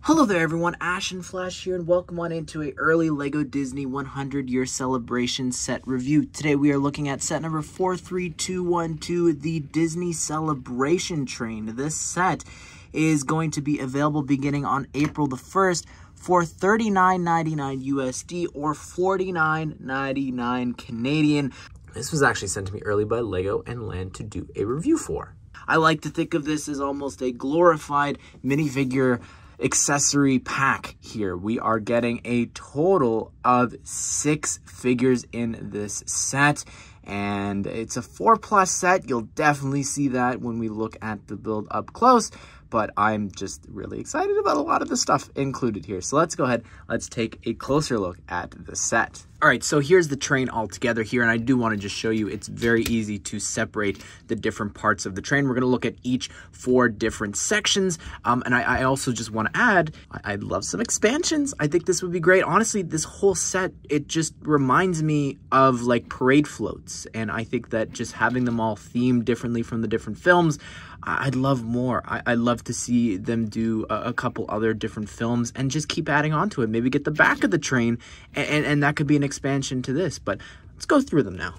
Hello there everyone, Ashnflash here, and welcome on into a early LEGO Disney 100-year celebration set review. Today we are looking at set number 43212, the Disney Celebration Train. This set is going to be available beginning on April the 1st for $39.99 USD or $49.99 Canadian. This was actually sent to me early by LEGO and Land to do a review for. I like to think of this as almost a glorified minifigure accessory pack here. We are getting a total of 6 figures in this set, and it's a 4+ set. You'll definitely see that when we look at the build up close, but I'm just really excited about a lot of the stuff included here. So let's go ahead, let's take a closer look at the set. All right, so here's the train all together here, and I do want to just show you it's very easy to separate the different parts of the train. We're going to look at each 4 different sections, and I also just want to add, I'd love some expansions. I think this would be great. Honestly, this whole set, it just reminds me of like parade floats, and I think that just having them all themed differently from the different films, I'd love more. I'd love to see them do a couple other different films and just keep adding on to it. Maybe get the back of the train, and that could be an expansion to this. But let's go through them now.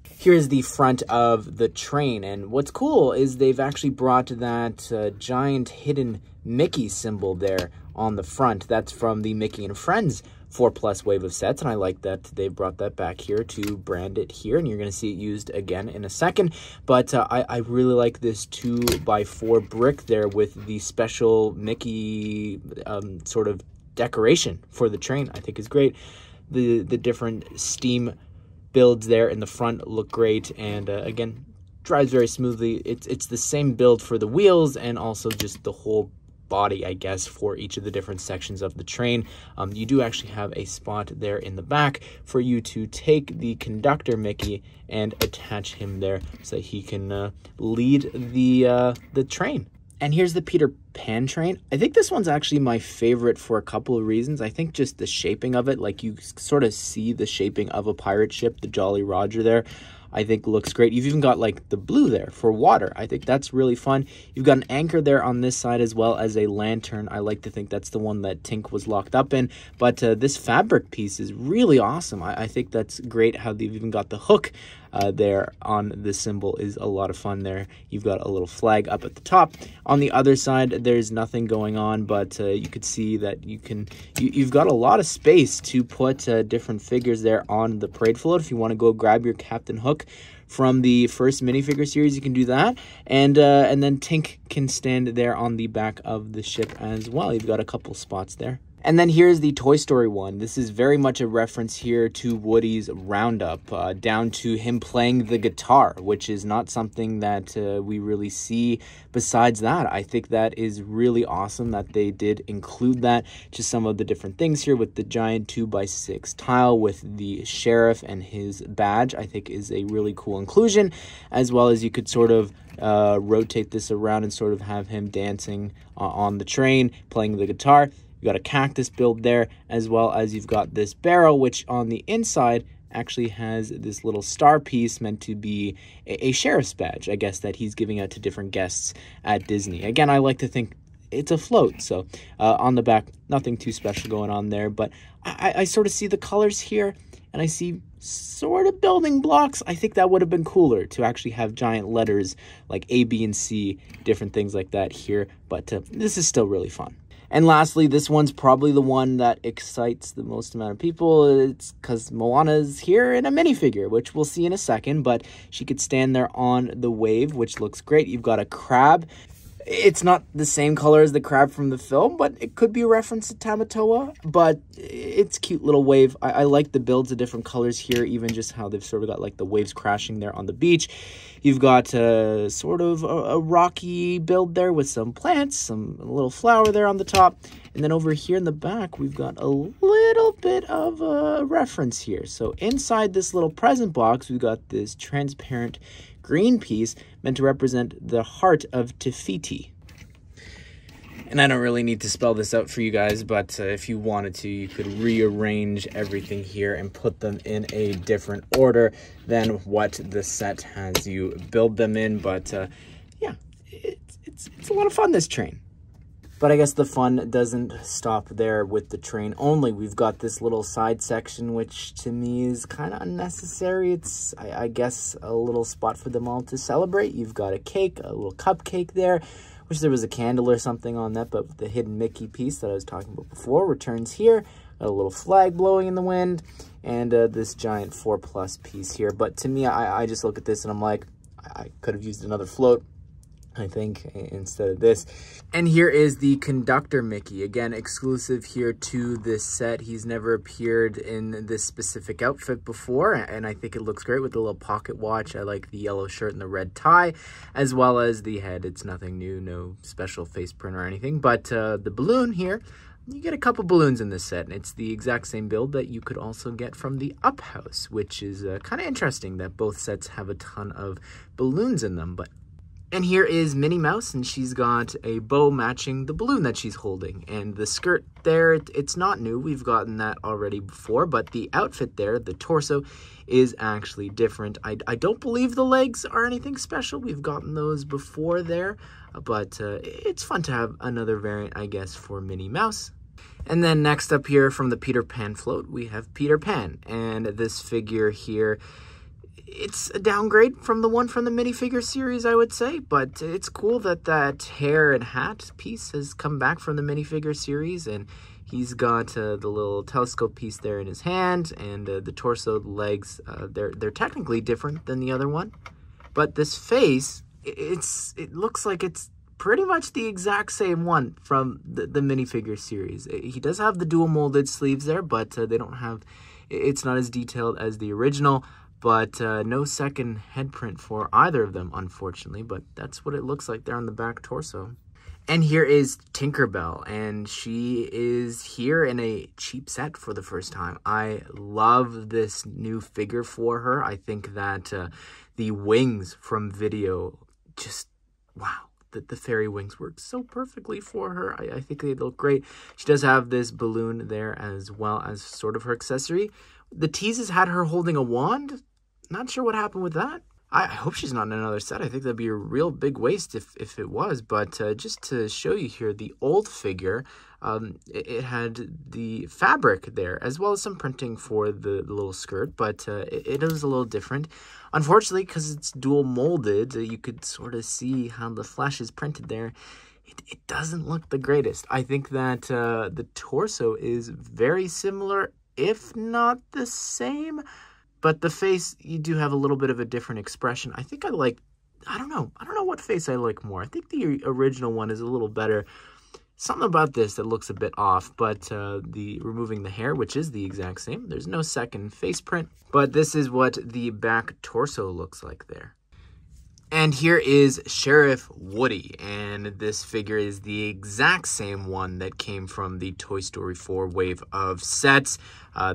Here's the front of the train, and what's cool is they've actually brought that giant hidden Mickey symbol there on the front. That's from the Mickey and Friends 4+ wave of sets, and I like that they brought that back here to brand it here, and you're going to see it used again in a second. But I really like this 2x4 brick there with the special Mickey sort of decoration for the train. I think is great. The different steam builds there in the front look great, and again, drives very smoothly. It's the same build for the wheels and also just the whole body, I guess, for each of the different sections of the train. You do actually have a spot there in the back for you to take the conductor Mickey and attach him there so he can lead the train. And here's the Peter Pan train. I think this one's actually my favorite for a couple of reasons. I think just the shaping of it, like you sort of see the shaping of a pirate ship, the Jolly Roger there, I think looks great. You've even got like the blue there for water. I think that's really fun. You've got an anchor there on this side as well as a lantern. I like to think that's the one that Tink was locked up in. But this fabric piece is really awesome. I think that's great how they've even got the hook there on the symbol is a lot of fun there. You've got a little flag up at the top. On the other side, there's nothing going on, but you could see that you've got a lot of space to put different figures there on the parade float. If you want to go grab your Captain Hook from the first minifigure series, you can do that, and then Tink can stand there on the back of the ship as well. You've got a couple spots there. And then here's the Toy Story one. This is very much a reference here to Woody's Roundup, down to him playing the guitar, which is not something that we really see besides that. I think that is really awesome that they did include that. Just some of the different things here with the giant 2x6 tile with the sheriff and his badge, I think is a really cool inclusion, as well as you could sort of rotate this around and sort of have him dancing on the train, playing the guitar. You got a cactus build there, as well as you've got this barrel, which on the inside actually has this little star piece meant to be a sheriff's badge, I guess, that he's giving out to different guests at Disney. Again, I like to think it's a float, so on the back, nothing too special going on there, but I sort of see the colors here, and I see sort of building blocks. I think that would have been cooler to actually have giant letters like A, B, and C, different things like that here, but this is still really fun. And lastly, this one's probably the one that excites the most amount of people. It's because Moana's here in a minifigure, which we'll see in a second, but she could stand there on the wave, which looks great. You've got a crab. It's not the same color as the crab from the film, but it could be a reference to Tamatoa, but it's cute little wave. I like the builds of different colors here, even just how they've sort of got like the waves crashing there on the beach. You've got sort of a rocky build there with some plants, a little flower there on the top. And then over here in the back, we've got a little bit of a reference here. So inside this little present box, we've got this transparent green piece meant to represent the heart of Te Fiti. And I don't really need to spell this out for you guys, but if you wanted to, you could rearrange everything here and put them in a different order than what the set has you build them in. But yeah, it's a lot of fun, this train. But I guess the fun doesn't stop there with the train only. We've got this little side section, which to me is kind of unnecessary. It's, I guess, a little spot for them all to celebrate. You've got a cake, a little cupcake there. Wish there was a candle or something on that, but the hidden Mickey piece that I was talking about before returns here. Got a little flag blowing in the wind, and this giant 4+ piece here. But to me, I just look at this and I'm like, I could have used another float, I think, instead of this. And here is the conductor Mickey, again exclusive here to this set. He's never appeared in this specific outfit before, and I think it looks great with the little pocket watch. I like the yellow shirt and the red tie, as well as the head. It's nothing new, no special face print or anything, but the balloon here, you get a couple balloons in this set, and it's the exact same build that you could also get from the Up House, which is kind of interesting that both sets have a ton of balloons in them. And here is Minnie Mouse, and she's got a bow matching the balloon that she's holding. And the skirt there, it's not new. We've gotten that already before, but the outfit there, the torso, is actually different. I don't believe the legs are anything special. We've gotten those before there, but it's fun to have another variant, I guess, for Minnie Mouse. And then next up here from the Peter Pan float, we have Peter Pan. And this figure here, it's a downgrade from the one from the minifigure series, I would say, but it's cool that that hair and hat piece has come back from the minifigure series, and he's got the little telescope piece there in his hand, and the torso, the legs, they're technically different than the other one, but this face, it looks like it's pretty much the exact same one from the minifigure series. He does have the dual molded sleeves there, but they don't have, it's not as detailed as the original. But no second head print for either of them, unfortunately. But that's what it looks like there on the back torso. And here is Tinkerbell, and she is here in a cheap set for the first time. I love this new figure for her. I think that the wings from video, just, wow. The fairy wings work so perfectly for her. I think they look great. She does have this balloon there as well as sort of her accessory. The teases had her holding a wand. Not sure what happened with that. I hope she's not in another set. I think that'd be a real big waste if it was. But just to show you here, the old figure, it had the fabric there, as well as some printing for the little skirt. But it is a little different. Unfortunately, because it's dual molded, you could sort of see how the flash is printed there. It doesn't look the greatest. I think that the torso is very similar, if not the same. But the face, you do have a little bit of a different expression. I think I don't know what face I like more. I think the original one is a little better. Something about this that looks a bit off, but removing the hair, which is the exact same. There's no second face print, but this is what the back torso looks like there. And here is Sheriff Woody, and this figure is the exact same one that came from the Toy Story 4 wave of sets.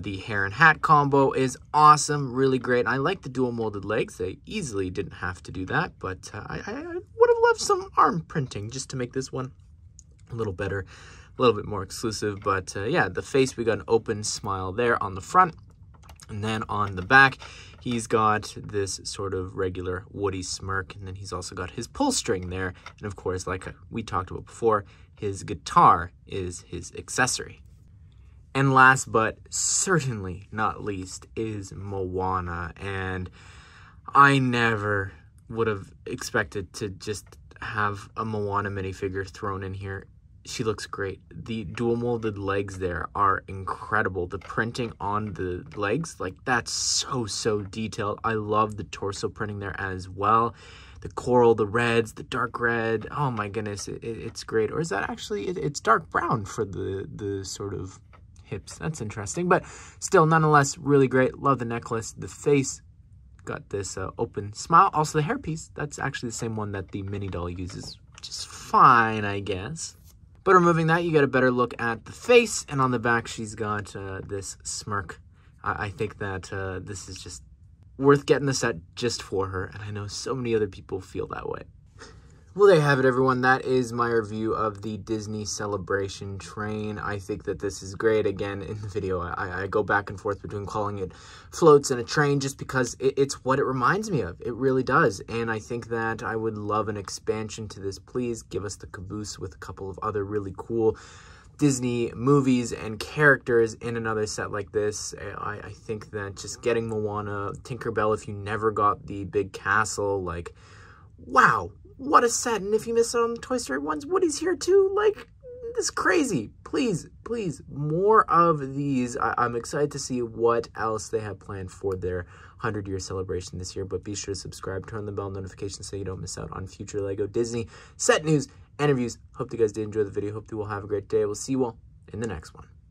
The hair and hat combo is awesome, really great. I like the dual molded legs. They easily didn't have to do that, but I would have loved some arm printing just to make this one a little better, a little bit more exclusive. But yeah, the face, we got an open smile there on the front, and then on the back, he's got this sort of regular Woody smirk, and then he's also got his pull string there. And of course, like we talked about before, his guitar is his accessory. And last but certainly not least is Moana. And I never would have expected to just have a Moana minifigure thrown in here. She looks great. The dual molded legs there are incredible. The printing on the legs, like, that's so detailed. I love the torso printing there as well. The coral, the reds, the dark red. Oh my goodness, it's great. Or is that actually, it's dark brown for the sort of hips. That's interesting, but still, nonetheless, really great. Love the necklace, the face. Got this open smile. Also the hairpiece, that's actually the same one that the mini doll uses, which is fine, I guess. But removing that, you get a better look at the face, and on the back, she's got this smirk. I think that this is just worth getting the set just for her, and I know so many other people feel that way. Well, there you have it, everyone. That is my review of the Disney Celebration train. I think that this is great. Again, in the video, I go back and forth between calling it floats and a train just because it's what it reminds me of. It really does. And I think that I would love an expansion to this. Please give us the caboose with a couple of other really cool Disney movies and characters in another set like this. I think that just getting Moana, Tinkerbell, if you never got the big castle, like, wow. What a set. And if you missed out on the Toy Story ones, Woody's here too. Like, this is crazy. Please, please, more of these. I'm excited to see what else they have planned for their 100-year celebration this year. But be sure to subscribe, turn the bell notifications so you don't miss out on future LEGO Disney set news and reviews. Hope you guys did enjoy the video. Hope you will have a great day. We'll see you all in the next one.